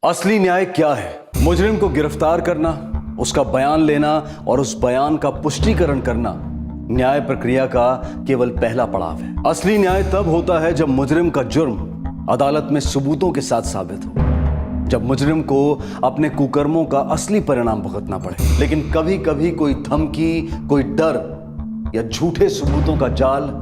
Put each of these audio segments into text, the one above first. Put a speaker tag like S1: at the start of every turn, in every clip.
S1: असली न्याय क्या है? मुजरिम को गिरफ्तार करना, उसका बयान लेना और उस बयान का पुष्टिकरण करना न्याय प्रक्रिया का केवल पहला पड़ाव है। असली न्याय तब होता है जब मुजरिम का जुर्म अदालत में सबूतों के साथ साबित हो, जब मुजरिम को अपने कुकर्मों का असली परिणाम भुगतना पड़े। लेकिन कभी कभी कोई धमकी, कोई डर या झूठे सबूतों का जाल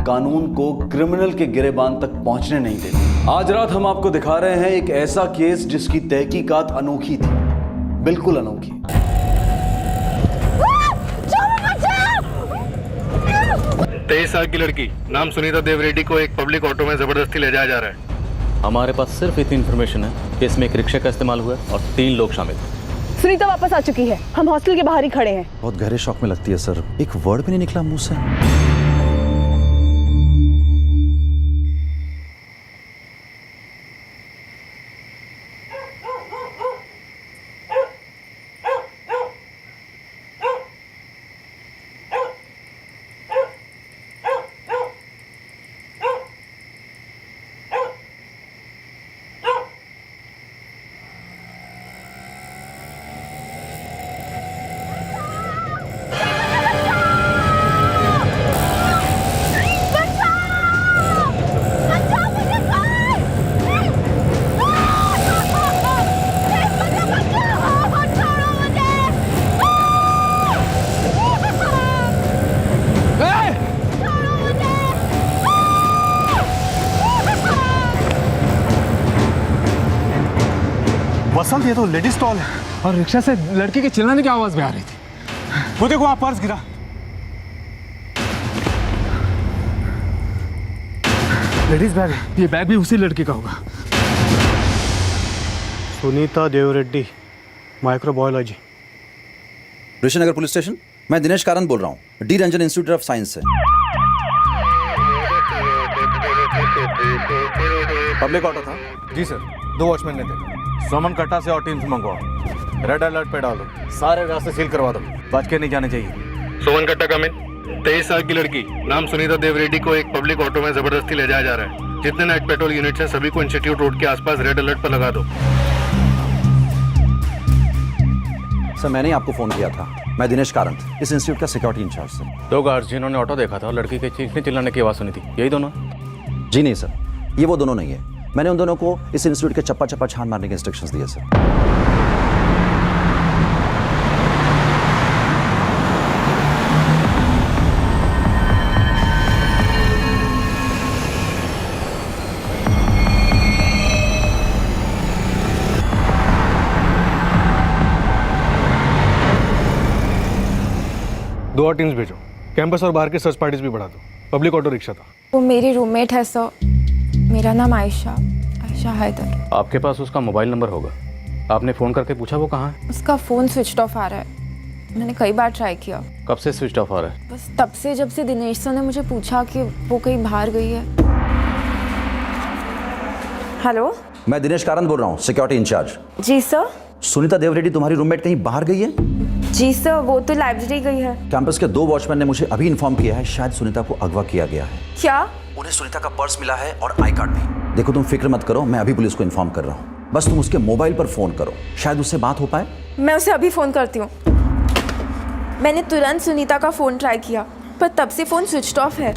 S1: कानून को क्रिमिनल के गिरेबान तक पहुंचने नहीं देते। आज रात हम आपको दिखा रहे हैं एक ऐसा केस जिसकी तहकीकात अनोखी थी, बिल्कुल अनोखी।
S2: 23 साल की लड़की नाम सुनीता देव रेड्डी को एक पब्लिक ऑटो में जबरदस्ती ले जाया जा रहा है।
S3: हमारे पास सिर्फ इतनी इन्फॉर्मेशन है कि इसमें एक रिक्शा का इस्तेमाल हुआ है और 3 लोग शामिल थे।
S4: सुनीता वापस आ चुकी है, हम हॉस्टल के बाहर ही खड़े हैं।
S5: बहुत गहरे शौक में लगती है सर, एक वर्ड भी नहीं निकला मुंह से।
S6: वसंत, ये तो लेडीज स्टॉल है और रिक्शा से लड़के के चिल्लाने की आवाज भी आ रही थी। वो देखो वहां पर्स गिरा। लेडीज बैग है, ये बैग भी उसी लड़की का होगा।
S7: Sunita Dev Reddy, microbiology.
S5: Rishinagar police station. मैं दिनेश कारंत बोल रहा हूँ, D Ranjan institute of science से।
S3: पब्लिक ऑटो था?
S6: जी सर, 2 वॉचमैन ने थे।
S3: सोमन कट्टा से और टीम से मंगवाओ, रेड अलर्ट पे डालो, सारे रास्ते सील करवा दो, बच के नहीं जाने चाहिए।
S2: सोमन कट्टा कम इन। 23 साल की लड़की नाम सुनीता देव रेड्डी को एक पब्लिक ऑटो में जबरदस्ती ले जाया जा रहा है। जितने नाइट पेट्रोल यूनिट हैं सभी को इंस्टीट्यूट रोड के आसपास रेड अलर्ट पर लगा दो।
S5: सर मैंने आपको फोन किया था, मैं दिनेश कारंत, इस इंस्टीट्यूट का सिक्योरिटी इंचार्ज सर।
S3: 2 गार्ड्स जिन्होंने ऑटो देखा था और लड़की के चीखने चिल्लाने की आवाज सुनी थी, यही दोनों?
S5: जी नहीं सर, ये वो दोनों नहीं है। मैंने उन दोनों को इस इंस्टीट्यूट के चप्पा चप्पा छान मारने के इंस्ट्रक्शंस दिए सर।
S7: दो और टीम्स भेजो, कैंपस और बाहर के सर्च पार्टीज भी बढ़ा दो। पब्लिक ऑटो रिक्शा था।
S8: वो मेरी रूममेट है सर, मेरा नाम आयशा हैदर।
S3: आपके पास उसका मोबाइल नंबर होगा, आपने फोन करके पूछा वो कहाँ है?
S8: उसका फ़ोन स्विच ऑफ आ रहा है, मैंने कई बार ट्राई किया।
S3: कब से स्विच ऑफ आ रहा है?
S8: बस तब से जब से दिनेश सर ने मुझे पूछा कि वो कहीं बाहर गई है। हेलो,
S5: मैं दिनेश कारंत बोल रहा हूँ, सिक्योरिटी इंचार्ज।
S8: जी सर।
S5: सुनीता देव रेड्डी तुम्हारी रूममेट कहीं बाहर गई है?
S8: जी सर, वो तो लाइब्रेरी गई है।
S5: कैंपस के 2 वॉचमैन ने मुझे अभी इन्फॉर्म किया है, शायद सुनीता को अगवा किया गया है।
S8: क्या?
S5: उन्हें सुनीता का पर्स मिला है और आई कार्ड भी। देखो तुम फिक्र मत करो, मैं अभी पुलिस को इन्फॉर्म कर रहा हूँ, बस तुम उसके मोबाइल पर फोन करो, शायद उससे बात हो पाए।
S8: मैं उसे अभी फ़ोन करती हूँ। मैंने तुरंत सुनीता का फ़ोन ट्राई किया पर तब से फ़ोन स्विच ऑफ है।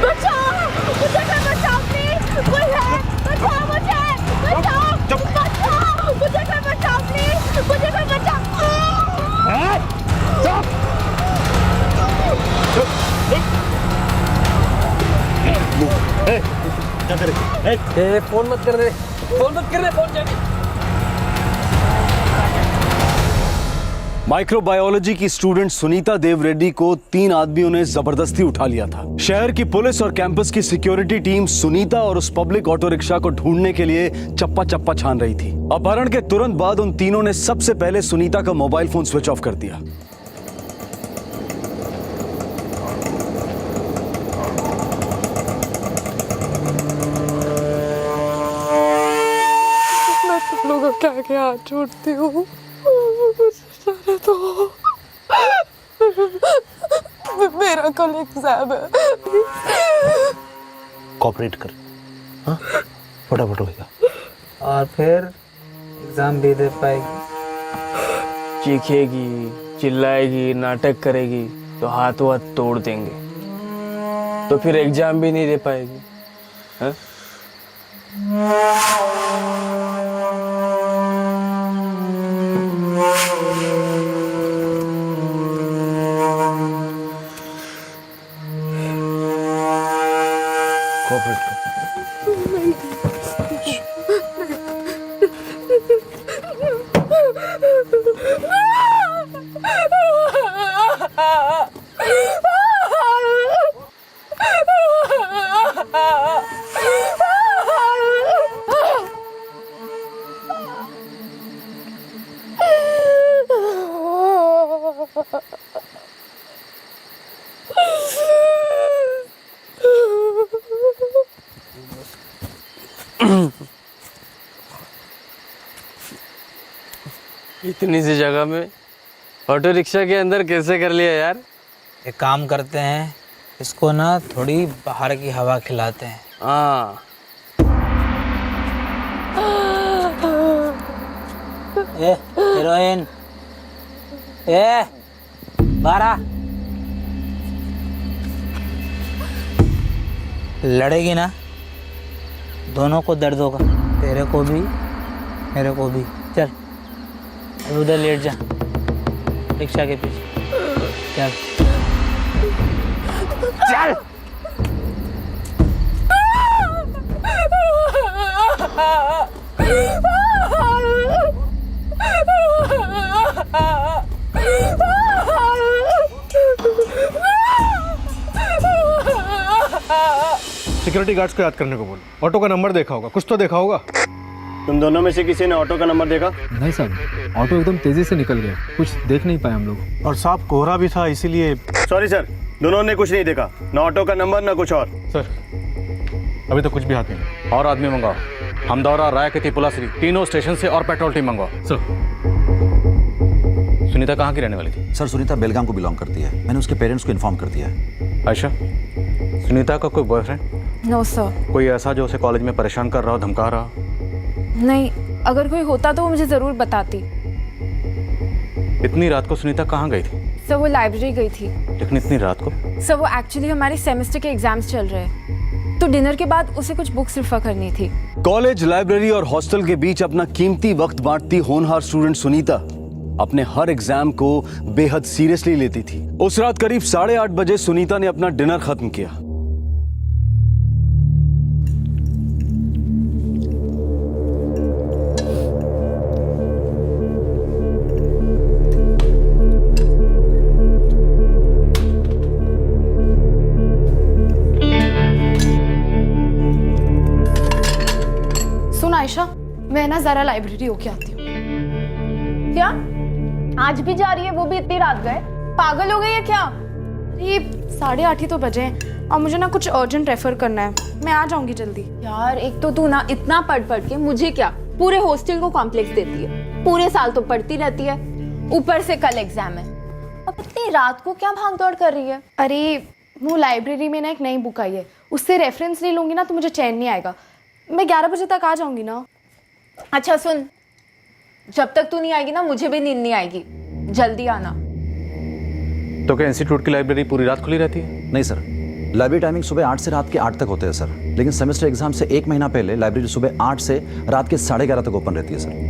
S8: बचाओ! मुझे बचाओ प्लीज! कोई है? बचाओ मुझे! बचाओ! बचाओ! मुझे बचाओ प्लीज! मुझे बचाओ!
S6: फोन मत कर दे, फोन मत कर दे, फोन जाने।
S1: माइक्रोबायोलॉजी की स्टूडेंट सुनीता देव रेड्डी को 3 आदमियों ने जबरदस्ती उठा लिया था। शहर की पुलिस और कैंपस की सिक्योरिटी टीम सुनीता और उस पब्लिक ऑटो रिक्शा को ढूंढने के लिए चप्पा चप्पा छान रही थी। अपहरण के तुरंत बाद उन तीनों ने सबसे पहले सुनीता का मोबाइल फोन स्विच ऑफ कर दिया।
S8: मैं तुम लोगों के आगे हाथ जोड़ती हूँ, तो मेरा कल एग्जाम है।
S7: कॉपरेट कर, हाँ फटाफट होगा।
S9: और फिर एग्ज़ाम भी दे पाएगी।
S10: चीखेगी, चिल्लाएगी, नाटक करेगी तो हाथों हाथ तोड़ देंगे, तो फिर एग्जाम भी नहीं दे पाएगी। हाँ? इतनी सी जगह में ऑटो रिक्शा के अंदर कैसे कर लिया यार?
S9: एक काम करते हैं, इसको ना थोड़ी बाहर की हवा खिलाते हैं।
S10: हाँ,
S9: ए हीरोइन, ए बाहर आ। लड़ेगी ना, दोनों को दर्द होगा, तेरे को भी मेरे को भी। चल अब उधर लेट जा, रिक्शा के पीछे। चल चल।
S7: सिक्योरिटी गार्ड्स को याद करने को बोलो। ऑटो का नंबर देखा होगा, कुछ तो देखा होगा।
S6: तुम दोनों में से किसी ने ऑटो का नंबर देखा?
S11: नहीं सर, ऑटो एकदम तेजी से निकल गया, कुछ देख नहीं पाए हम लोग।
S6: और साफ कोहरा भी था, इसीलिए। सॉरी सर, दोनों ने कुछ नहीं देखा, ना ऑटो का नंबर ना कुछ और।
S7: सर अभी तो कुछ भी हाथ नहीं।
S3: और आदमी मंगाओ, हमदौरा, रायकती, पुलासरी, तीनों स्टेशन से और पेट्रोल टीम मंगवाओ।
S7: सर
S3: सुनीता कहाँ की रहने वाली थी?
S5: सर सुनीता बेलगाम को बिलोंग करती है, मैंने उसके पेरेंट्स को इन्फॉर्म कर दिया है।
S3: अच्छा, सुनीता का कोई बॉयफ्रेंड?
S12: No sir.
S3: कोई ऐसा जो उसे कॉलेज में परेशान कर रहा हो, धमका रहा हो?
S12: नहीं, अगर कोई होता तो वो मुझे ज़रूर बताती।
S3: इतनी रात को सुनीता कहाँ गई थी?
S12: सर वो लाइब्रेरी गई थी।
S3: लेकिन इतनी रात को?
S12: सर वो एक्चुअली हमारे सेमेस्टर के एग्जाम्स चल रहे हैं, तो डिनर के बाद उसे कुछ बुक्स रिफर करनी थी।
S1: कॉलेज, लाइब्रेरी और हॉस्टल के बीच अपना कीमती वक्त बांटती होनहार स्टूडेंट सुनीता अपने हर एग्जाम को बेहद सीरियसली लेती थी। उस रात करीब 8:30 बजे सुनीता ने अपना डिनर खत्म किया।
S12: सुन आयशा, मैं ना जरा लाइब्रेरी होके आती हूँ।
S4: क्या आज भी जा रही है, वो भी इतनी रात गए? पागल हो गई है क्या?
S12: ये 8:30 ही तो बजे हैं और मुझे ना कुछ अर्जेंट रेफर करना है, मैं आ जाऊंगी जल्दी।
S4: यार एक तो तू ना इतना पढ़ के मुझे क्या पूरे हॉस्टल को कॉम्प्लेक्स देती है, पूरे साल तो पढ़ती रहती है, ऊपर से कल एग्जाम है। अब इतनी रात को क्या भाग दौड़ कर रही है?
S12: अरे वो लाइब्रेरी में ना एक नई बुक आई है, उससे रेफरेंस ले लूंगी ना तो मुझे चैन नहीं आएगा। मैं 11 बजे तक आ जाऊंगी ना।
S4: अच्छा सुन, जब तक तू नहीं आएगी ना मुझे भी नींद नहीं आएगी, जल्दी आना।
S3: तो क्या इंस्टीट्यूट की लाइब्रेरी पूरी रात खुली रहती है?
S5: नहीं सर, लाइब्रेरी टाइमिंग सुबह 8 से रात के 8 तक होते हैं सर, लेकिन सेमेस्टर एग्जाम से 1 महीना पहले लाइब्रेरी सुबह 8 से रात के 11:30 तक ओपन रहती है सर।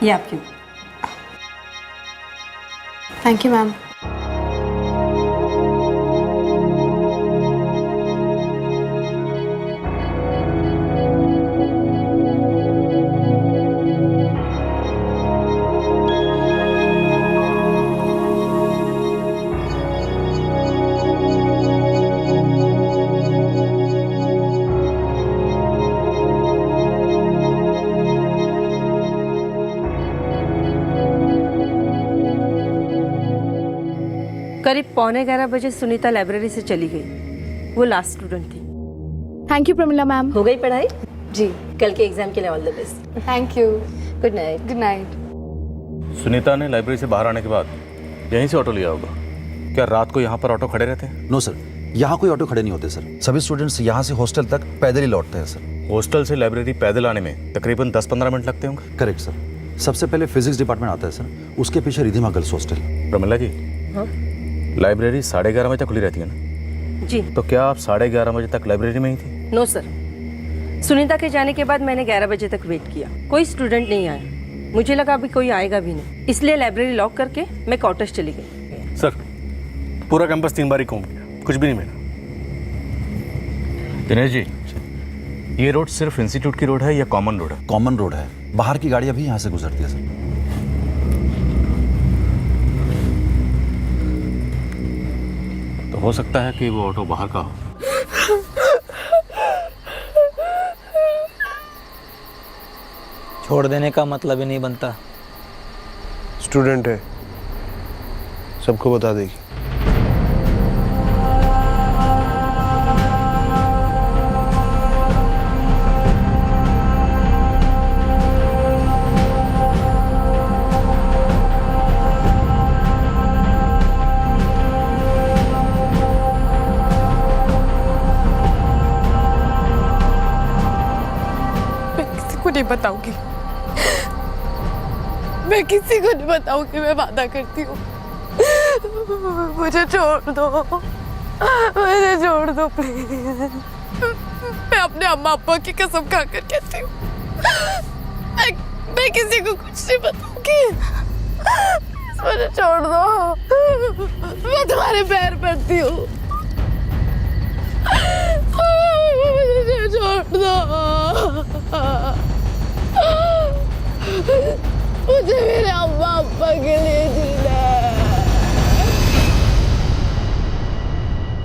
S12: ये आपकी। Thank you ma'am.
S13: करीब 11:15 बजे सुनीता लाइब्रेरी से चली गई। वो लास्ट स्टूडेंट थी।
S12: Thank you Pramila ma'am.
S13: हो गई पढ़ाई?
S12: जी।
S13: कल के एग्जाम के लिए all the best.
S12: Thank you.
S13: Good night.
S12: Good night.
S3: Sunita ने लाइब्रेरी से बाहर आने के बाद यहीं से ऑटो लिया होगा। क्या रात को यहाँ पर ऑटो खड़े रहते हैं?
S5: नो सर, यहाँ कोई ऑटो खड़े नहीं होते सर। सभी स्टूडेंट्स यहाँ से हॉस्टल तक पैदल ही लौटते हैं सर।
S3: हॉस्टल से लाइब्रेरी पैदल आने में तकरीबन 10-15 मिनट लगते होंगे।
S5: Correct sir. सबसे पहले फिजिक्स डिपार्टमेंट आता है सर, उसके पीछे रिधिमा गर्ल्स हॉस्टल।
S3: प्रमिला जी,
S13: हाँ?
S3: लाइब्रेरी 11:30 बजे तक खुली रहती है ना?
S13: जी।
S3: तो क्या आप 11:30 बजे तक लाइब्रेरी में ही थी?
S13: नो सर, सुनीता के जाने के बाद मैंने 11 बजे तक वेट किया, कोई स्टूडेंट नहीं आया। मुझे लगा अभी कोई आएगा भी नहीं, इसलिए लाइब्रेरी लॉक करके मैं क्वार्टर्स चली गई।
S7: सर, पूरा कैंपस 3 बार ही घूम गया, कुछ भी नहीं मिला।
S3: दिनेश जी, ये रोड सिर्फ इंस्टीट्यूट की रोड है या कॉमन रोड है?
S5: कॉमन रोड है, बाहर की गाड़ियाँ भी यहाँ से गुजरती है सर।
S3: तो हो सकता है कि वो ऑटो बाहर का हो।
S9: छोड़ देने का मतलब ही नहीं बनता।
S6: स्टूडेंट है, सबको बता देगी।
S8: नहीं बताऊंगी, मैं किसी को नहीं बताऊंगी, मैं वादा करती हूँ। मुझे छोड़ दो, मुझे छोड़ दो प्लीज। मैं अपने अम्मा अब्बा की कसम खाकर कहती हूँ, मैं किसी को कुछ नहीं बताऊंगी। मुझे छोड़ दो, मैं तुम्हारे पैर पड़ती हूँ। मुझे छोड़ दो, मुझे मेरे अम्मा अब्बा के लिए जीना है।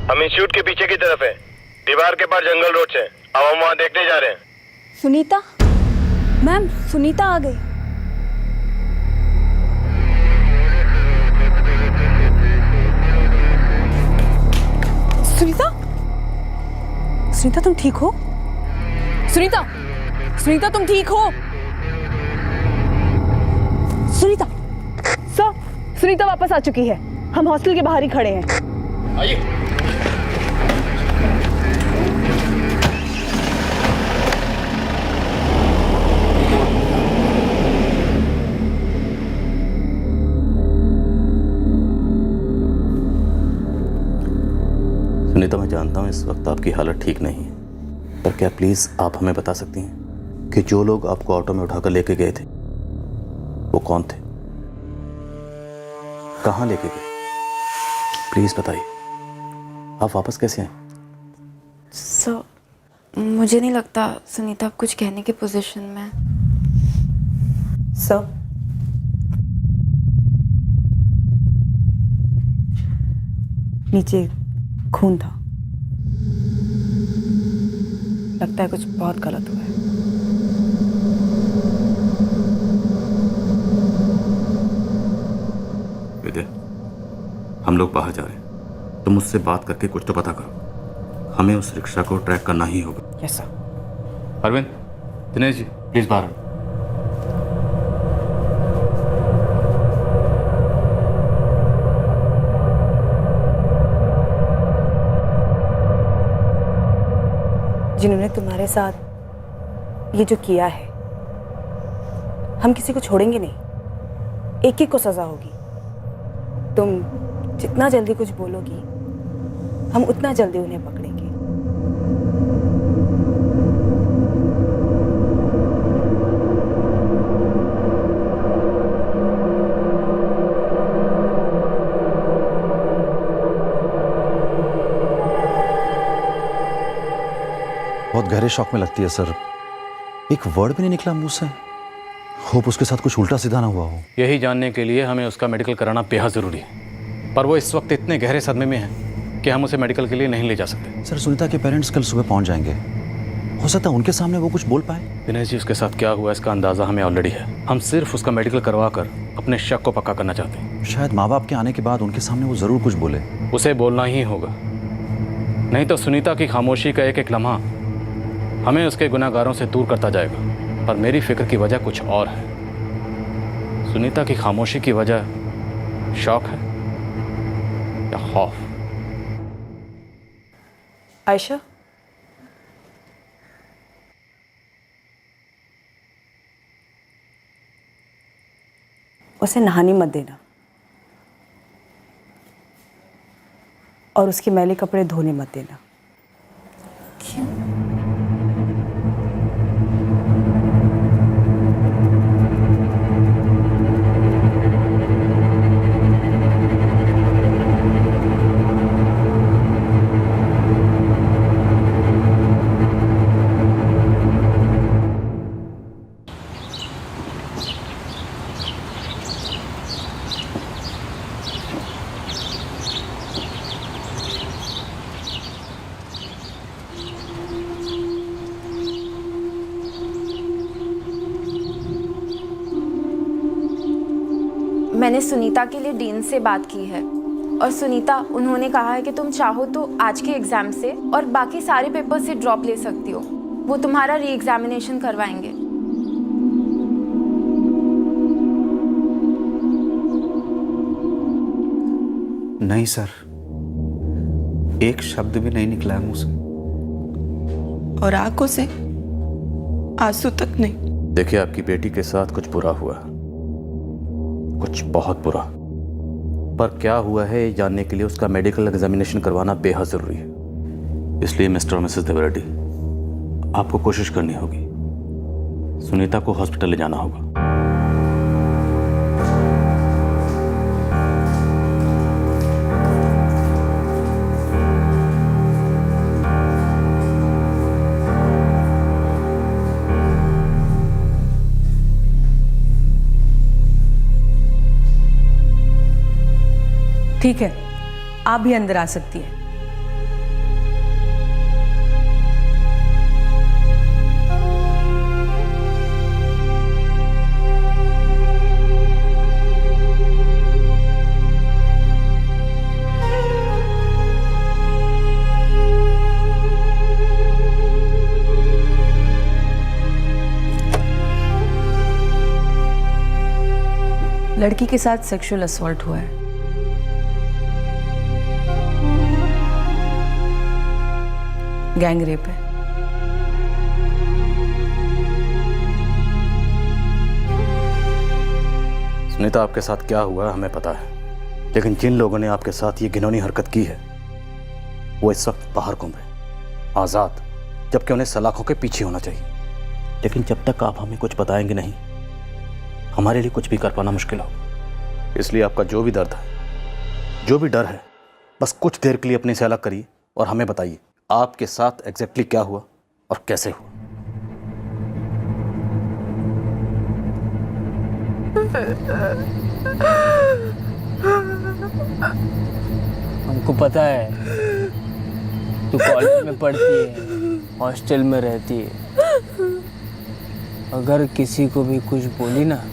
S2: हम इंस्टीट्यूट के पीछे की तरफ है, दीवार के पार जंगल रोड से। अब हम वहाँ देखने जा रहे हैं।
S12: सुनीता मैम, सुनीता आ गई।
S8: सुनीता, सुनीता तुम ठीक हो? सुनीता, सुनीता तुम ठीक हो? सुनीता सर, सुनीता वापस आ चुकी है, हम हॉस्टल के बाहर ही खड़े हैं।
S2: आइए।
S3: सुनीता, मैं जानता हूँ इस वक्त आपकी हालत ठीक नहीं है, पर क्या प्लीज़ आप हमें बता सकती हैं कि जो लोग आपको ऑटो में उठाकर लेके गए थे वो कौन थे, कहाँ लेके गए? प्लीज़ बताइए, आप वापस कैसे आए?
S4: सर, मुझे नहीं लगता सुनीता अब कुछ कहने की पोजीशन में।
S13: सर, नीचे खून था, लगता है कुछ बहुत गलत हुआ है।
S3: विजय, हम लोग बाहर जा रहे हैं, तुम मुझसे बात करके कुछ तो पता करो। हमें उस रिक्शा को ट्रैक करना ही होगा।
S9: Yes sir.
S3: Arvind, Dinesh ji, please बाहर आओ।
S13: जिन्होंने तुम्हारे साथ ये जो किया है, हम किसी को छोड़ेंगे नहीं, एक ही को सजा होगी। तुम जितना जल्दी कुछ बोलोगी, हम उतना जल्दी उन्हें पकड़ेंगे।
S5: बहुत गहरे शॉक में लगती है सर, एक वर्ड भी नहीं निकला मुंह से। होप उसके साथ कुछ उल्टा सीधा ना हुआ हो।
S3: यही जानने के लिए हमें उसका मेडिकल कराना बेहद ज़रूरी है, पर वो इस वक्त इतने गहरे सदमे में है कि हम उसे मेडिकल के लिए नहीं ले जा सकते।
S5: सर, सुनीता के पेरेंट्स कल सुबह पहुंच जाएंगे, हो सकता है उनके सामने वो कुछ बोल पाए।
S3: दिनेश जी, उसके साथ क्या हुआ इसका अंदाज़ा हमें ऑलरेडी है। हम सिर्फ उसका मेडिकल करवा कर अपने शक को पक्का करना चाहते हैं।
S5: शायद माँ बाप के आने के बाद उनके सामने वो ज़रूर कुछ बोले।
S3: उसे बोलना ही होगा, नहीं तो सुनीता की खामोशी का एक एक लम्हा हमें उसके गुनाहगारों से दूर करता जाएगा, पर मेरी फिक्र की वजह कुछ और है। सुनीता की खामोशी की वजह शौक है या खौफ?
S13: आयशा, उसे नहाने मत देना और उसके मैले कपड़े धोने मत देना।
S12: क्यों?
S4: मैंने सुनीता के लिए डीन से बात की है और सुनीता उन्होंने कहा है कि तुम चाहो तो आज के एग्जाम से और बाकी सारे पेपर से ड्रॉप ले सकती हो। वो तुम्हारा री एग्जामिनेशन करवाएंगे।
S5: नहीं सर, एक शब्द भी नहीं निकला है मुंह से।
S14: और आंखों से आंसू तक नहीं।
S3: देखिए, आपकी बेटी के साथ कुछ बुरा हुआ, कुछ बहुत बुरा, पर क्या हुआ है ये जानने के लिए उसका मेडिकल एग्जामिनेशन करवाना बेहद जरूरी है। इसलिए मिस्टर और मिसेस देवरेडी, आपको कोशिश करनी होगी, सुनीता को हॉस्पिटल ले जाना होगा।
S13: ठीक है, आप भी अंदर आ सकती हैं। लड़की के साथ सेक्सुअल असॉल्ट हुआ है। गैंग रेप है।
S3: सुनीता, आपके साथ क्या हुआ हमें पता है, लेकिन जिन लोगों ने आपके साथ ये घिनौनी हरकत की है वो इस वक्त बाहर घूम रहे, आजाद, जबकि उन्हें सलाखों के पीछे होना चाहिए। लेकिन जब तक आप हमें कुछ बताएंगे नहीं, हमारे लिए कुछ भी कर पाना मुश्किल होगा। इसलिए आपका जो भी दर्द है, जो भी डर है, बस कुछ देर के लिए अपने से अलग करिए और हमें बताइए आपके साथ एग्जैक्टली क्या हुआ और कैसे हुआ।
S10: हमको पता है तू कॉलेज में पढ़ती है, हॉस्टल में रहती है। अगर किसी को भी कुछ बोली ना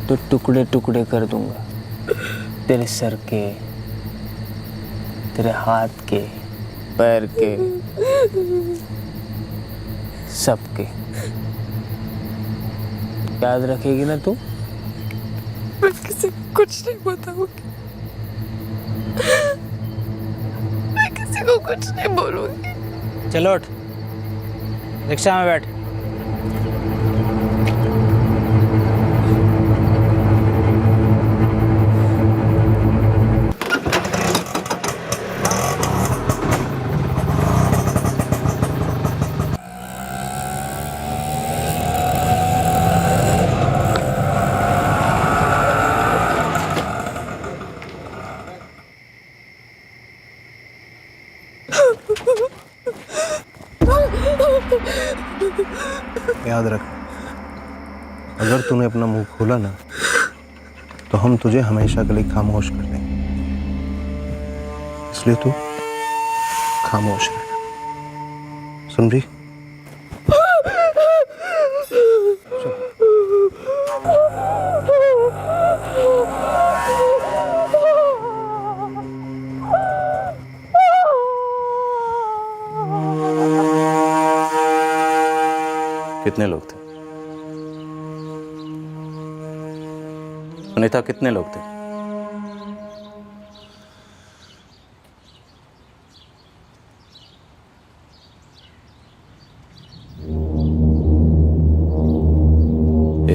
S10: तो टुकड़े टुकड़े कर दूंगा, तेरे सर के, तेरे हाथ के, पैर के, सबके। याद रखेगी ना तू?
S14: मैं किसी को कुछ नहीं बताऊंगी, मैं किसी को कुछ नहीं बोलूंगी।
S9: चलो उठ, रिक्शा में बैठ।
S6: याद रख, अगर तूने अपना मुंह खोला ना तो हम तुझे हमेशा के लिए खामोश कर देंगे। इसलिए तू खामोश रहना, सुन रही?
S3: कितने लोग थे? सुनीता, कितने लोग थे?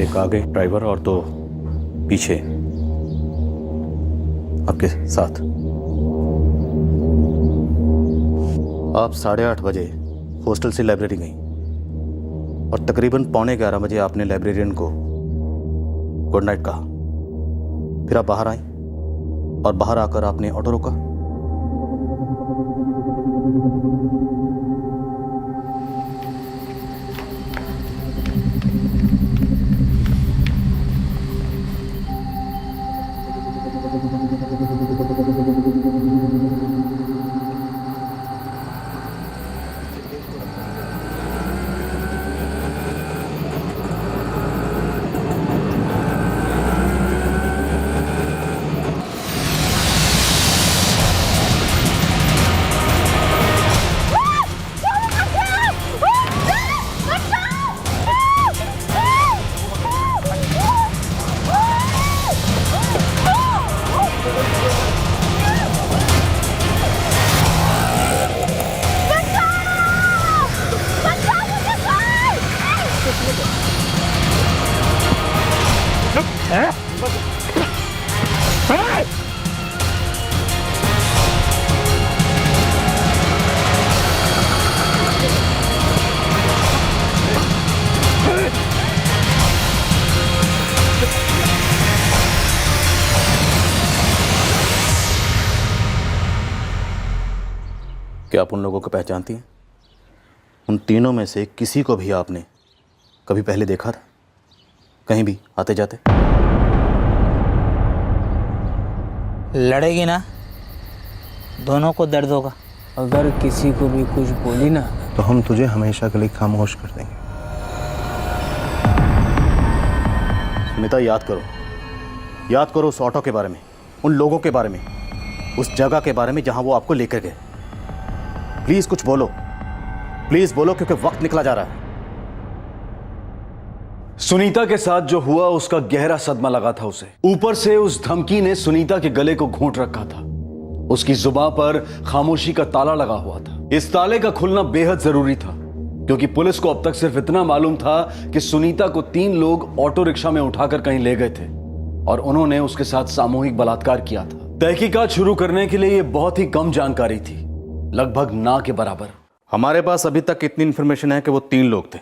S3: एक आगे ड्राइवर और दो पीछे आपके साथ। आप 8:30 बजे हॉस्टल से लाइब्रेरी गई और तकरीबन 11:15 बजे आपने लाइब्रेरियन को गुड नाइट कहा। फिर आप बाहर आई और बाहर आकर आपने ऑटो रोका। क्या आप उन लोगों को पहचानती हैं? उन तीनों में से किसी को भी आपने कभी पहले देखा था कहीं भी आते जाते?
S9: लड़ेगी ना, दोनों को दर्द होगा।
S10: अगर किसी को भी कुछ बोली ना
S6: तो हम तुझे हमेशा के लिए खामोश कर देंगे।
S3: सुनीता, याद करो उस ऑटो के बारे में, उन लोगों के बारे में, उस जगह के बारे में जहां वो आपको लेकर गए। प्लीज कुछ बोलो, प्लीज बोलो, क्योंकि वक्त निकला जा रहा है।
S1: सुनीता के साथ जो हुआ उसका गहरा सदमा लगा था उसे। ऊपर से उस धमकी ने सुनीता के गले को घोंट रखा था। उसकी जुबान पर खामोशी का ताला लगा हुआ था। इस ताले का खुलना बेहद जरूरी था, क्योंकि पुलिस को अब तक सिर्फ इतना मालूम था कि सुनीता को 3 लोग ऑटो रिक्शा में उठाकर कहीं ले गए थे और उन्होंने उसके साथ सामूहिक बलात्कार किया था। तहकीकात शुरू करने के लिए यह बहुत ही कम जानकारी थी, लगभग ना के बराबर।
S3: हमारे पास अभी तक इतनी इंफॉर्मेशन है कि वो 3 लोग थे,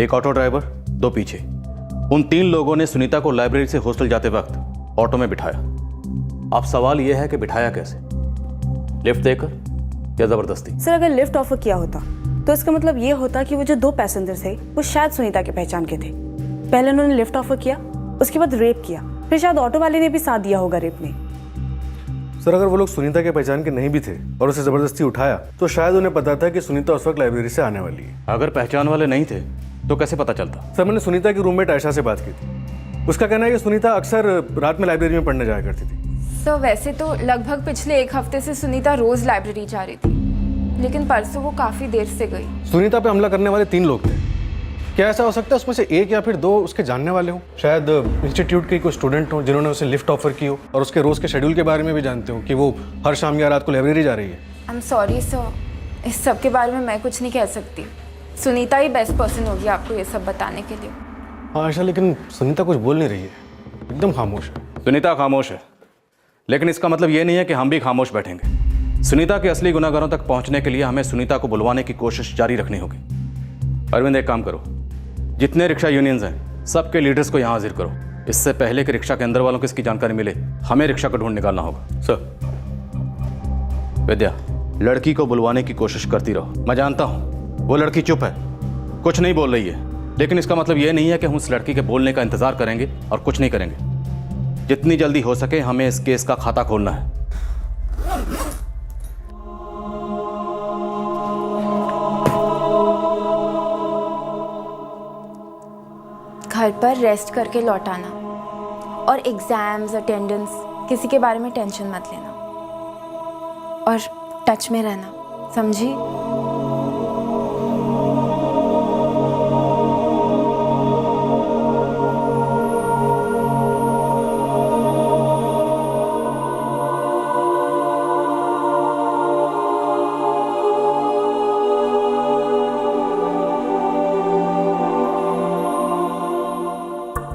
S3: एक ऑटो ड्राइवर, 2 पीछे। उन 3 लोगों ने सुनीता को लाइब्रेरी से हॉस्टल जाते वक्त ऑटो में बिठाया। अब सवाल यह है कि बिठाया कैसे? लिफ्ट देकर या जबरदस्ती?
S13: सर, अगर लिफ्ट ऑफर किया होता तो इसका मतलब ये होता कि वो जो 2 पैसेंजर थे वो शायद सुनीता के पहचान के थे। पहले उन्होंने लिफ्ट ऑफर किया, उसके बाद रेप किया, फिर शायद ऑटो वाले ने भी साथ दिया होगा रेप में।
S7: सर, अगर वो लोग सुनीता के पहचान के नहीं भी थे और उसे जबरदस्ती उठाया तो शायद उन्हें पता था कि सुनीता उस वक्त लाइब्रेरी से आने वाली है।
S3: अगर पहचान वाले नहीं थे तो कैसे पता चलता?
S7: सर, मैंने सुनीता की रूममेट आयशा से बात की थी। उसका कहना है कि सुनीता अक्सर रात में लाइब्रेरी में पढ़ने जाया करती थी।
S4: सर, वैसे तो लगभग पिछले 1 हफ्ते से सुनीता रोज लाइब्रेरी जा रही थी, लेकिन परसों वो काफी देर से गई।
S7: सुनीता पे हमला करने वाले 3 लोग थे। क्या ऐसा हो सकता है उसमें से एक या फिर 2 उसके जानने वाले हों? शायद इंस्टीट्यूट के कोई स्टूडेंट हों जिन्होंने उसे लिफ्ट ऑफर की हो और उसके रोज के शेड्यूल के बारे में भी जानते हो कि वो हर शाम या रात को लाइब्रेरी जा रही है।
S4: आई एम सॉरी सर, इस सब के बारे में मैं कुछ नहीं कह सकती। सुनीता ही बेस्ट पर्सन होगी आपको ये सब बताने के लिए।
S7: हाँ आयशा, लेकिन सुनीता कुछ बोल नहीं रही है, एकदम खामोश है।
S3: सुनीता खामोश है, लेकिन इसका मतलब ये नहीं है कि हम भी खामोश बैठेंगे। सुनीता के असली गुनाहगारों तक पहुंचने के लिए हमें सुनीता को बुलवाने की कोशिश जारी रखनी होगी। अरविंद, एक काम करो, जितने रिक्शा यूनियंस हैं सबके लीडर्स को यहाँ हाजिर करो। इससे पहले कि रिक्शा के अंदर वालों को इसकी जानकारी मिले, हमें रिक्शा को ढूंढ निकालना होगा। सर। विद्या, लड़की को बुलवाने की कोशिश करती रहो। मैं जानता हूँ वो लड़की चुप है, कुछ नहीं बोल रही है, लेकिन इसका मतलब ये नहीं है कि हम उस लड़की के बोलने का इंतजार करेंगे और कुछ नहीं करेंगे। जितनी जल्दी हो सके हमें इस केस का खाता खोलना है।
S4: घर पर रेस्ट करके लौटाना और एग्जाम्स, अटेंडेंस, किसी के बारे में टेंशन मत लेना और टच में रहना, समझी?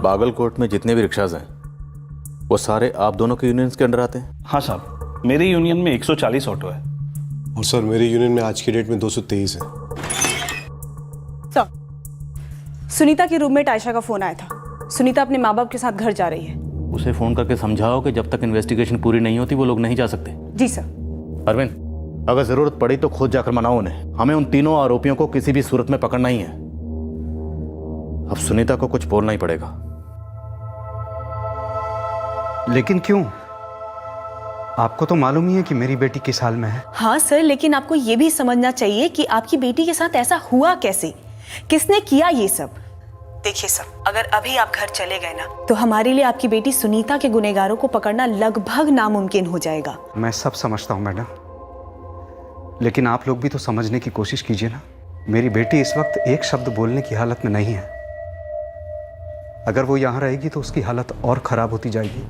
S3: बागलकोट में जितने भी रिक्शाज हैं वो सारे आप दोनों के यूनियंस के अंडर आते हैं?
S15: हाँ साहब, मेरी यूनियन में 140 ऑटो है।
S6: और सर मेरी यूनियन में आज की डेट में 223 है।
S13: सर, सुनीता की रूममेट आयशा का फोन आया था। सुनीता अपने माँ बाप के साथ घर जा रही है।
S3: उसे फोन करके समझाओ कि जब तक इन्वेस्टिगेशन पूरी नहीं होती वो लोग नहीं जा सकते।
S13: जी सर।
S3: अरविंद, अगर जरूरत पड़ी तो खुद जाकर मनाओ उन्हें। हमें उन तीनों आरोपियों को किसी भी सूरत में पकड़ना ही है। अब सुनीता को कुछ बोलना ही पड़ेगा।
S16: लेकिन क्यों? आपको तो मालूम ही है कि मेरी बेटी किस हाल में है।
S13: हाँ सर, लेकिन आपको ये भी समझना चाहिए कि आपकी बेटी के साथ ऐसा हुआ कैसे, किसने किया ये सब। देखिए सर, अगर अभी आप घर चले गए ना तो हमारे लिए आपकी बेटी सुनीता के गुनहगारों को पकड़ना लगभग नामुमकिन हो जाएगा।
S16: मैं सब समझता हूँ मैडम, लेकिन आप लोग भी तो समझने की कोशिश कीजिए ना। मेरी बेटी इस वक्त एक शब्द बोलने की हालत में नहीं है। अगर वो यहाँ रहेगी तो उसकी हालत और खराब होती जाएगी।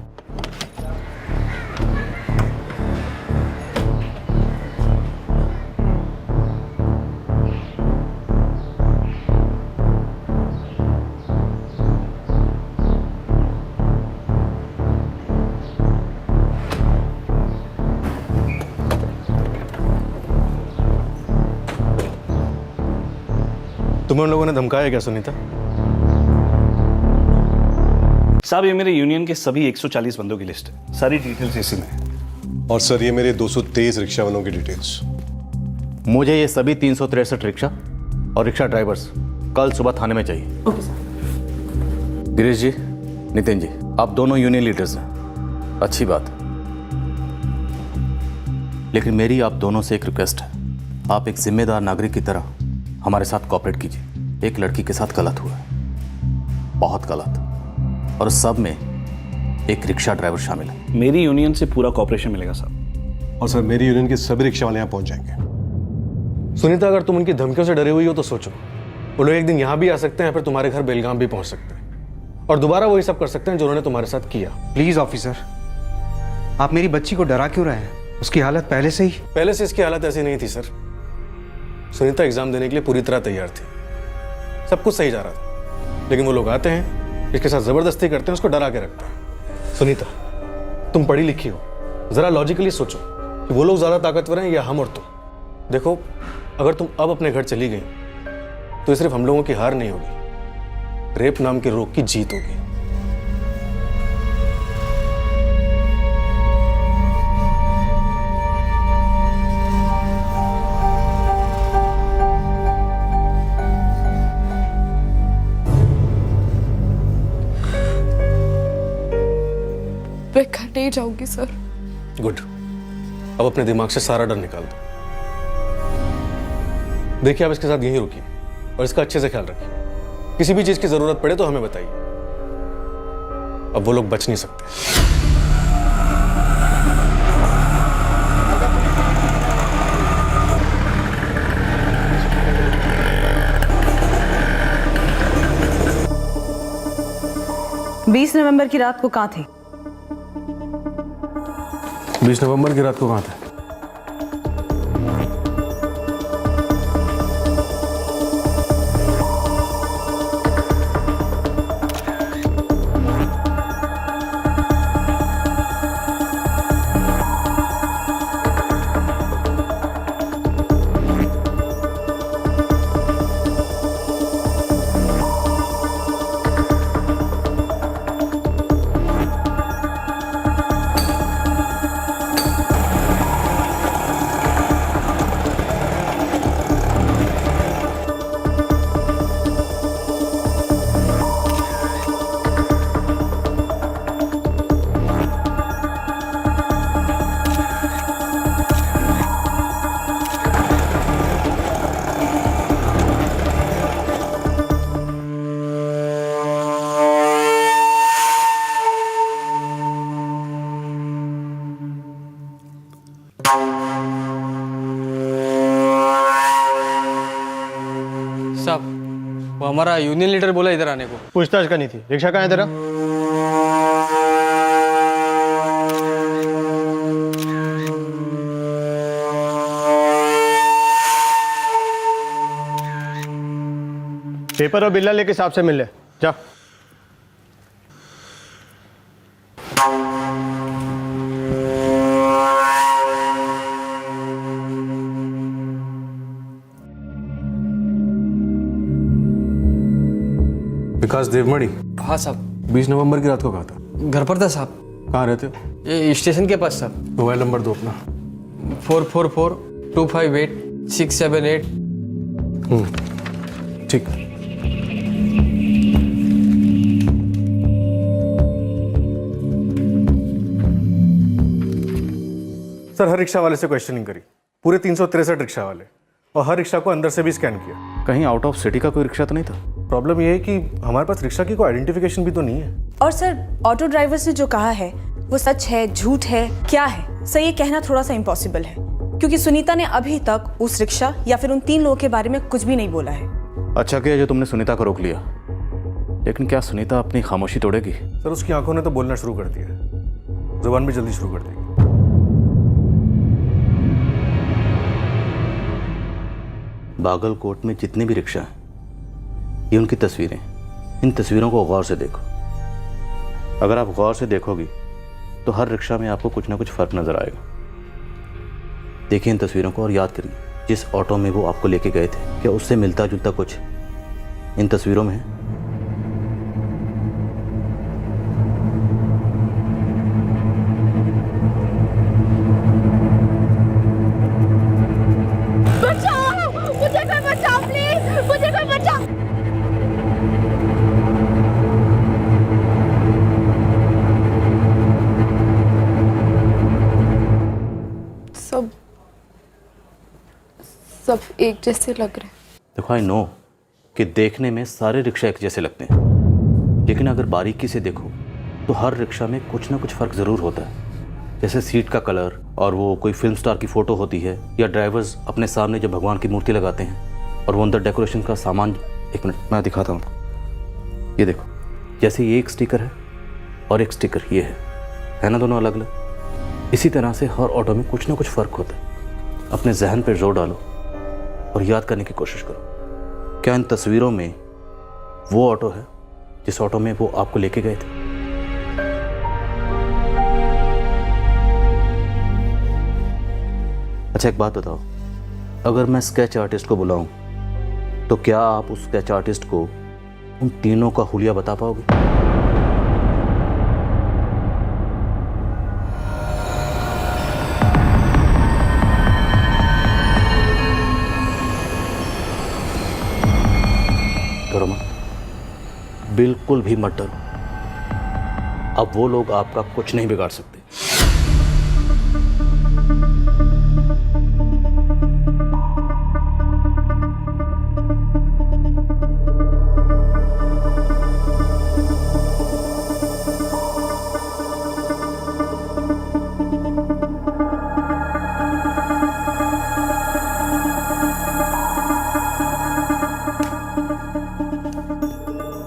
S7: तुम्हें उन लोगों ने धमकाया क्या सुनीता?
S15: साहब, ये मेरे यूनियन के सभी 140 बंदों की लिस्ट है। सारी डिटेल्स इसी में है।
S6: और सर ये मेरे 223 रिक्शा वालों की डिटेल्स।
S3: मुझे ये सभी 363 रिक्शा और रिक्शा ड्राइवर्स कल सुबह थाने में चाहिए।
S13: Okay sir.
S3: गिरीश जी, नितिन जी, आप दोनों यूनियन लीडर्स हैं, अच्छी बात। लेकिन मेरी आप दोनों से एक रिक्वेस्ट है। आप एक जिम्मेदार नागरिक की तरह हमारे साथ कोऑपरेट कीजिए। एक लड़की के साथ गलत हुआ है, बहुत गलत, और सब में एक रिक्शा ड्राइवर शामिल है।
S15: मेरी यूनियन से पूरा कॉपरेशन मिलेगा साहब।
S6: और सर मेरी यूनियन के सभी रिक्शा वाले यहाँ पहुंच जाएंगे।
S7: सुनीता, अगर तुम उनकी धमकियों से डरे हुई हो तो सोचो, वो लोग एक दिन यहाँ भी आ सकते हैं, फिर तुम्हारे घर बेलगाम भी पहुंच सकते हैं और दोबारा वही सब कर सकते हैं जो उन्होंने तुम्हारे साथ किया।
S16: प्लीज ऑफिसर, आप मेरी बच्ची को डरा क्यों रहे हैं? उसकी हालत पहले से
S7: इसकी हालत ऐसी नहीं थी सर। सुनीता एग्जाम देने के लिए पूरी तरह तैयार थी, सब कुछ सही जा रहा था, लेकिन वो लोग आते हैं, इसके साथ जबरदस्ती करते हैं, उसको डरा के रखते हैं। सुनीता, तुम पढ़ी लिखी हो, जरा लॉजिकली सोचो कि वो लोग ज्यादा ताकतवर हैं या हम और तुम। देखो, अगर तुम अब अपने घर चली गई तो ये सिर्फ हम लोगों की हार नहीं होगी, रेप नाम के रोग की जीत होगी।
S14: मैं घर नहीं जाऊंगी सर।
S7: गुड, अब अपने दिमाग से सारा डर निकाल दो। देखिए, आप इसके साथ यहीं रुकिए और इसका अच्छे से ख्याल रखिए। किसी भी चीज की जरूरत पड़े तो हमें बताइए। अब वो लोग बच नहीं सकते।
S13: बीस नवंबर की रात को कहाँ थे?
S7: 20 नवंबर की रात को कहाँ थे?
S10: साहब, वो हमारा यूनियन लीडर बोला इधर आने को।
S7: पूछताछ करनी थी। रिक्शा कहाँ है तेरा? पेपर और बिल्ला लेके साहब से मिल ले जा। विकास देवमणि?
S10: हाँ साहब।
S7: 20 नवंबर की रात को कहा था?
S10: घर पर था साहब।
S7: कहाँ रहते हो?
S10: ये स्टेशन के पास साहब।
S7: मोबाइल नंबर दो अपना।
S10: 444-258-678।
S7: ठीक। सर हर रिक्शा वाले से क्वेश्चनिंग करी, पूरे 363 रिक्शा वाले, और हर रिक्शा को अंदर से भी स्कैन किया।
S3: कहीं आउट ऑफ सिटी का कोई रिक्शा तो नहीं था?
S7: प्रॉब्लम ये है कि हमारे पास रिक्शा की कोई आइडेंटिफिकेशन भी तो नहीं है।
S13: और सर ऑटो ड्राइवर्स ने जो कहा है वो सच है, झूठ है, क्या है? सर ये कहना थोड़ा सा इम्पॉसिबल है, क्योंकि सुनीता ने अभी तक उस रिक्शा या फिर उन 3 लोगों के बारे में कुछ भी नहीं बोला है।
S3: अच्छा किया जो तुमने सुनीता को रोक लिया, लेकिन क्या सुनीता अपनी खामोशी तोड़ेगी?
S7: सर उसकी आंखों ने तो बोलना शुरू कर दिया है, जुबान भी जल्दी शुरू कर देगी।
S3: बागलकोट में जितने भी रिक्शा हैं, ये उनकी तस्वीरें। इन तस्वीरों को गौर से देखो। अगर आप गौर से देखोगी तो हर रिक्शा में आपको कुछ ना कुछ फर्क नजर आएगा। देखिए इन तस्वीरों को और याद करिए जिस ऑटो में वो आपको लेके गए थे, क्या उससे मिलता जुलता कुछ इन तस्वीरों में है?
S12: सब एक जैसे लग रहे।
S3: देखो आई नो कि देखने में सारे रिक्शा एक जैसे लगते हैं, लेकिन अगर बारीकी से देखो तो हर रिक्शा में कुछ ना कुछ फ़र्क ज़रूर होता है। जैसे सीट का कलर, और वो कोई फिल्म स्टार की फ़ोटो होती है, या ड्राइवर्स अपने सामने जब भगवान की मूर्ति लगाते हैं और वो अंदर डेकोरेशन का सामान। एक मिनट मैं दिखाता हूँ आपको। ये देखो, जैसे ये एक स्टिकर है और एक स्टिकर ये है ना, दोनों अलग अलग। इसी तरह से हर ऑटो में कुछ ना कुछ फ़र्क होता है। अपने जहन पर जोर डालो और याद करने की कोशिश करो, क्या इन तस्वीरों में वो ऑटो है जिस ऑटो में वो आपको लेके गए थे? अच्छा एक बात बताओ, अगर मैं स्केच आर्टिस्ट को बुलाऊं तो क्या आप उस स्केच आर्टिस्ट को उन तीनों का हुलिया बता पाओगे? डरो मत, बिल्कुल भी मत डरो। अब वो लोग आपका कुछ नहीं बिगाड़ सकते।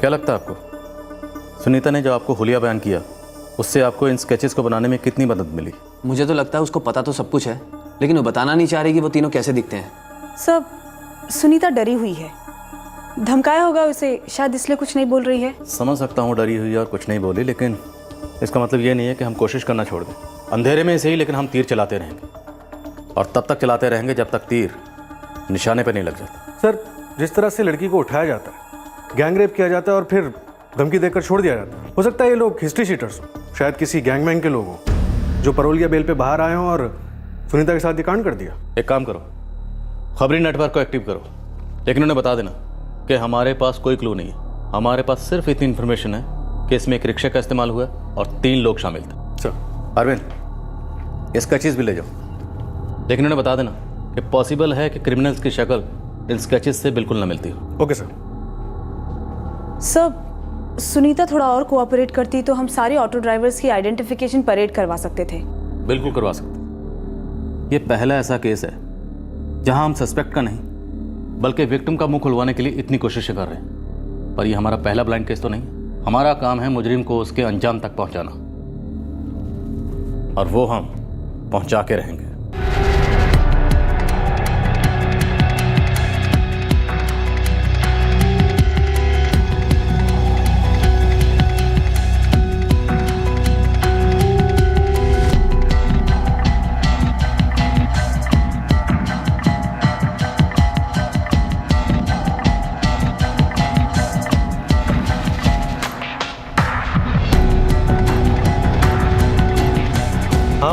S3: क्या लगता है आपको, सुनीता ने जो आपको हुलिया बयान किया उससे आपको इन स्केचेस को बनाने में कितनी मदद मिली?
S10: मुझे तो लगता है उसको पता तो सब कुछ है, लेकिन वो बताना नहीं चाह रही कि वो तीनों कैसे दिखते हैं।
S13: सब सुनीता डरी हुई है, धमकाया होगा उसे, शायद इसलिए कुछ नहीं बोल रही है।
S3: समझ सकता हूँ डरी हुई और कुछ नहीं बोली, लेकिन इसका मतलब ये नहीं है कि हम कोशिश करना छोड़ दें। अंधेरे में सही, लेकिन हम तीर चलाते रहेंगे, और तब तक चलाते रहेंगे जब तक तीर निशाने पर नहीं लग जाता।
S7: सर जिस तरह से लड़की को उठाया जाता है, गैंग रेप किया जाता है और फिर धमकी देकर छोड़ दिया जाता है, हो सकता है ये लोग हिस्ट्री शीटर्स हो, शायद किसी गैंगमैन के लोग हों जो पैरोल या बेल पे बाहर आए हों और सुनीता के साथ ये कांड कर दिया।
S3: एक काम करो, खबरी नेटवर्क को एक्टिव करो, लेकिन उन्हें बता देना कि हमारे पास कोई क्लू नहीं है। हमारे पास सिर्फ इतनी इन्फॉर्मेशन है कि इसमें एक रिक्शा का इस्तेमाल हुआ और 3 लोग शामिल थे।
S7: सर
S3: अरविंद, इसका चीज़ भी ले जाओ, लेकिन उन्हें बता देना कि पॉसिबल है कि क्रिमिनल्स की शक्ल इन स्केचेस से बिल्कुल ना मिलती हो।
S7: Okay sir.
S13: सब सुनीता थोड़ा और कोऑपरेट करती तो हम सारे ऑटो ड्राइवर्स की आइडेंटिफिकेशन परेड करवा सकते थे।
S3: बिल्कुल करवा सकते। ये पहला ऐसा केस है जहां हम सस्पेक्ट का नहीं बल्कि विक्टिम का मुंह खुलवाने के लिए इतनी कोशिशें कर रहे हैं। पर ये हमारा पहला ब्लाइंड केस तो नहीं। हमारा काम है मुजरिम को उसके अंजाम तक पहुंचाना, और वो हम पहुंचा के रहेंगे।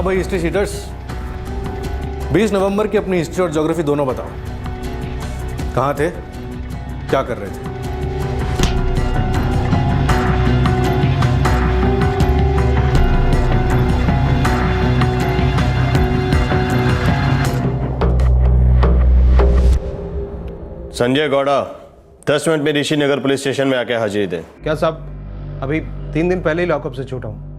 S7: भाई हिस्ट्री शीटर्स, 20 नवंबर की अपनी हिस्ट्री और ज्योग्राफी दोनों बताओ। कहाँ थे, क्या कर रहे थे?
S6: संजय गौड़ा 10 मिनट में ऋषि नगर पुलिस स्टेशन में आके हाजिरी दे।
S7: क्या साहब, अभी 3 दिन पहले ही लॉकअप से छूटा हूँ।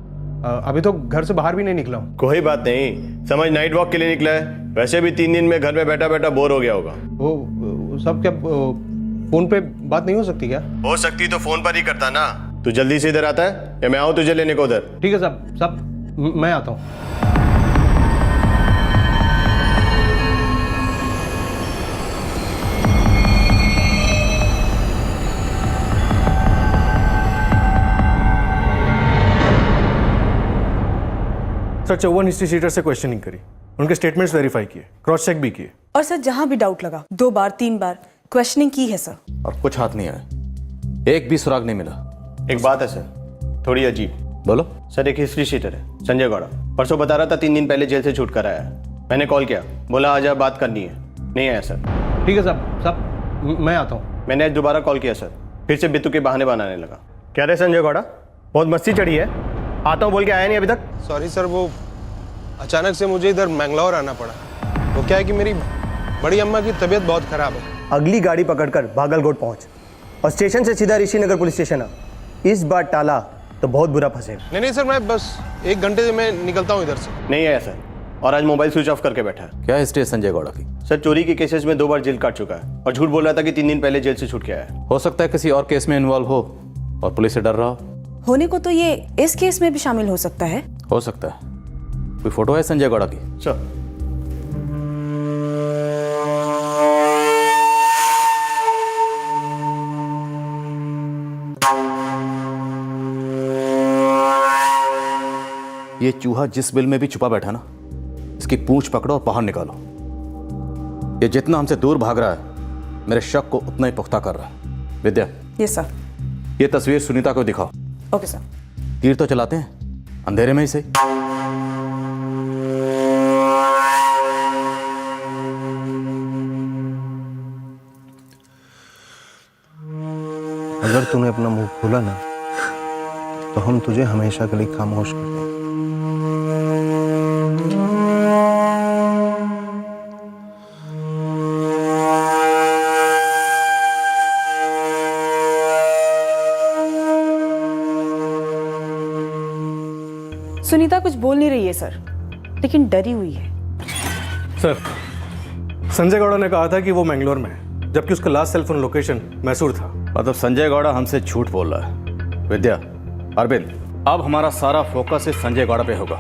S7: अभी तो घर से बाहर भी नहीं निकला हूँ।
S6: कोई बात नहीं, समझ नाइट वॉक के लिए निकला है, वैसे भी 3 दिन में घर में बैठा बैठा बोर हो गया होगा।
S7: वो सब क्या फोन पे बात नहीं हो सकती क्या?
S6: हो सकती तो फोन पर ही करता ना। तू जल्दी से इधर आता है या मैं आऊँ तुझे लेने को उधर?
S7: ठीक है साहब मैं आता हूँ। सर 54 हिस्ट्री शीटर से क्वेश्चनिंग करी, उनके स्टेटमेंट्स वेरीफाई किए, क्रॉस चेक भी किए।
S13: और सर जहां भी डाउट लगा 2 बार 3 बार क्वेश्चनिंग की है सर।
S3: और कुछ हाथ नहीं आया, एक भी सुराग नहीं मिला।
S6: एक बात है सर, थोड़ी अजीब।
S3: बोलो।
S6: सर एक हिस्ट्री शीटर है संजय गौड़ा, परसों बता रहा था 3 दिन पहले जेल से छूट कर आया है। मैंने कॉल किया, बोला आजा बात करनी है, नहीं आया सर।
S7: ठीक है साहब मैं आता हूँ।
S6: मैंने आज दोबारा कॉल किया सर, फिर से बित्तू के बहाने बनाने लगा। क्या रे संजय गौड़ा, बहुत मस्ती चढ़ी है, आता हूँ बोल के आया नहीं अभी तक।
S17: सॉरी सर, वो अचानक से मुझे इधर मैंगलोर आना पड़ा। वो क्या है कि मेरी बड़ी अम्मा की तबीयत बहुत खराब है।
S18: अगली गाड़ी पकड़कर बागलकोट पहुंच और स्टेशन से सीधा ऋषि नगर पुलिस स्टेशन आ। इस बार टाला तो बहुत बुरा फंसेगा।
S17: नहीं सर, मैं बस 1 घंटे से मैं निकलता हूँ इधर से।
S6: नहीं आया सर, और आज मोबाइल स्विच ऑफ करके बैठा है।
S3: क्या हिस्ट्री है संजय गौड़ा की?
S6: सर चोरी के केसेस में 2 बार जेल काट चुका है और झूठ बोल रहा था कि 3 दिन पहले जेल से छूट के आया है।
S3: हो सकता है किसी और केस में इन्वॉल्व हो और पुलिस से डर रहा हो।
S13: होने को तो ये इस केस में भी शामिल हो सकता है।
S3: हो सकता है। कोई फोटो है संजय गौड़ा की?
S6: सर
S3: ये चूहा जिस बिल में भी छुपा बैठा ना, इसकी पूंछ पकड़ो और बाहर निकालो। ये जितना हमसे दूर भाग रहा है, मेरे शक को उतना ही पुख्ता कर रहा है। विद्या,
S13: यस सर।
S3: ये तस्वीर सुनीता को दिखाओ।
S13: Okay sir.
S3: तीर तो चलाते हैं, अंधेरे में ही सही।
S6: अगर तूने अपना मुंह खोला ना, तो हम तुझे हमेशा के लिए खामोश कर देंगे।
S13: सुनीता कुछ बोल नहीं रही है सर, लेकिन डरी हुई है।
S7: सर संजय गौड़ा ने कहा था कि वो मैंगलोर में है, जबकि उसका last cell phone location Mysore था।
S3: मतलब संजय गौड़ा हमसे झूठ बोल रहा है। विद्या, अरविंद, अब हमारा सारा फोकस इस संजय गौड़ा पे होगा।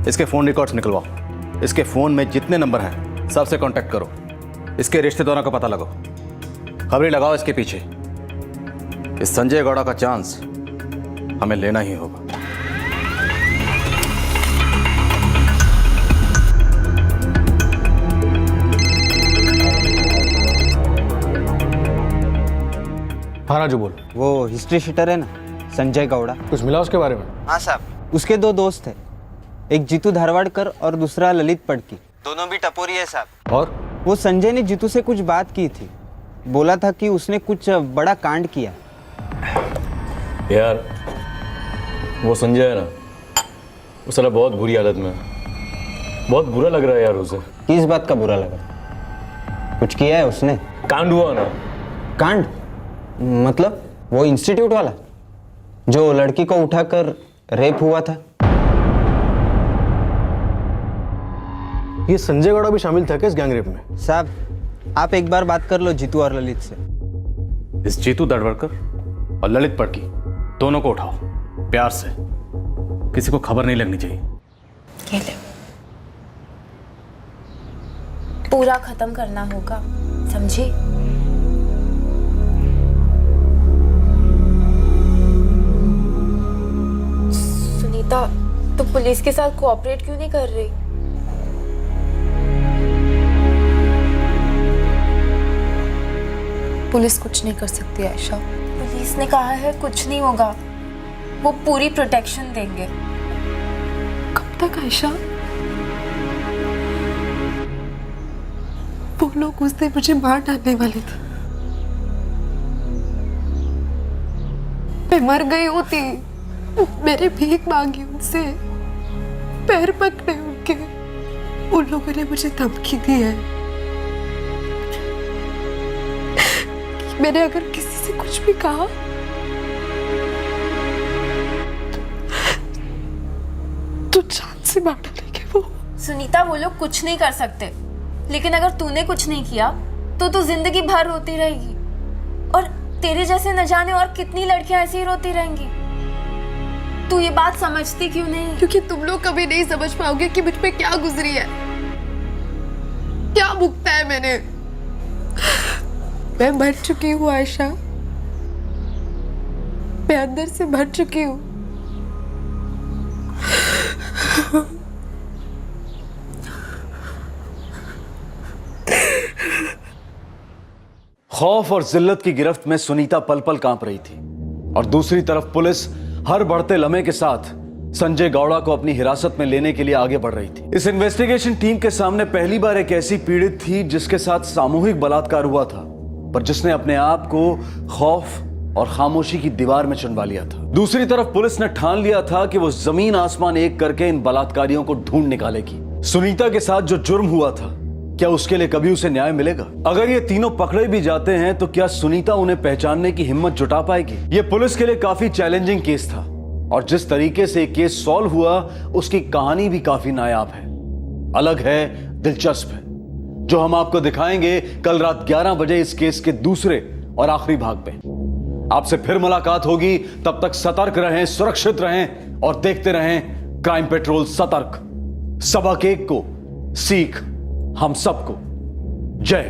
S3: इसके फोन रिकॉर्ड्स निकलवाओ। इसके फोन में जितने नंबर हैं सबसे कांटेक्ट करो। इसके रिश्तेदारों का पता लगाओ, खबरें लगाओ इसके पीछे। इस संजय गौड़ा का चांस हमें लेना ही होगा।
S7: हाँ राजू बोल।
S19: वो हिस्ट्री शीटर है ना संजय गौड़ा,
S7: कुछ मिला उसके बारे में?
S19: हाँ साहब, उसके 2 दोस्त थे, एक जीतू धारवाड़कर और दूसरा ललित पड़की। दोनों भी टपोरी है साहब।
S7: और
S19: वो संजय ने जीतू से कुछ बात की थी, बोला था कि उसने कुछ बड़ा कांड किया।
S20: यार वो संजय है ना, वो साला बहुत बुरी हालत में है। बहुत बुरा लग रहा है यार उसे।
S19: किस बात का बुरा लगा? कुछ किया है उसने?
S20: कांड हुआ ना।
S19: कांड मतलब वो इंस्टीट्यूट वाला जो लड़की को उठाकर रेप हुआ था?
S7: ये संजय गौड़ा भी शामिल था क्या इस गैंगरेप में?
S19: साहब आप एक बार बात कर लो जीतू और ललित से।
S3: इस जीतू दड़वड़कर और ललित पड़की दोनों को उठाओ प्यार से, किसी को खबर नहीं लगनी चाहिए।
S4: ये ले। पूरा खत्म करना होगा, समझे? सुनीता, तो पुलिस के साथ कोऑपरेट क्यों नहीं कर रही?
S12: पुलिस कुछ नहीं कर सकती आयशा।
S4: पुलिस ने कहा है कुछ नहीं होगा, वो पूरी प्रोटेक्शन देंगे।
S12: कब
S14: कब तक आयशा? वो लोग उस दिन मुझे मार डालने वाले थे। मैं मर गई होती, मैंने भीख मांगी उनसे, पैर पकड़े उनके। उन लोगों ने मुझे धमकी दी है कि मैंने अगर किसी से कुछ भी कहा तो जान से मार डालेंगे वो।
S4: सुनीता, वो लोग कुछ नहीं कर सकते, लेकिन अगर तूने कुछ नहीं किया तो तू जिंदगी भर रोती रहेगी, और तेरे जैसे न जाने और कितनी लड़कियां ऐसे ही रोती रहेंगी। तू ये बात समझती क्यों नहीं?
S14: क्योंकि तुम लोग कभी नहीं समझ पाओगे कि मुझ पे क्या गुजरी है, क्या भुगता है मैंने। मैं मर चुकी हूँ आयशा, मैं अंदर से मर चुकी हूँ।
S1: खौफ और जिल्लत की गिरफ्त में सुनीता पल पल कांप रही थी, और दूसरी तरफ पुलिस हर बढ़ते लम्हे के साथ संजय गौड़ा को अपनी हिरासत में लेने के लिए आगे बढ़ रही थी। इस इन्वेस्टिगेशन टीम के सामने पहली बार एक ऐसी पीड़ित थी जिसके साथ सामूहिक बलात्कार हुआ था, पर जिसने अपने आप को खौफ और खामोशी की दीवार में चुनवा लिया था। दूसरी तरफ पुलिस ने ठान लिया था कि वो जमीन आसमान एक करके इन बलात्कारियों को ढूंढ निकालेगी। सुनीता के साथ जो जुर्म हुआ था, क्या उसके लिए कभी उसे न्याय मिलेगा? अगर ये तीनों पकड़े भी जाते हैं तो क्या सुनीता उन्हें पहचानने की हिम्मत जुटा पाएगी? ये पुलिस के लिए काफी चैलेंजिंग केस था, और जिस तरीके से केस सॉल्व हुआ उसकी कहानी भी काफी नायाब है, अलग है, दिलचस्प है, जो हम आपको दिखाएंगे कल रात 11 बजे इस केस के दूसरे और आखिरी भाग पे। आपसे फिर मुलाकात होगी, तब तक सतर्क रहें, सुरक्षित रहें और देखते रहें क्राइम पेट्रोल सतर्क। सबक एक को, सीख हम सबको। जय।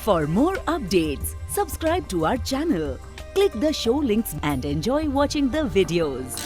S21: For more updates, subscribe to our channel, click the show links and enjoy watching the videos.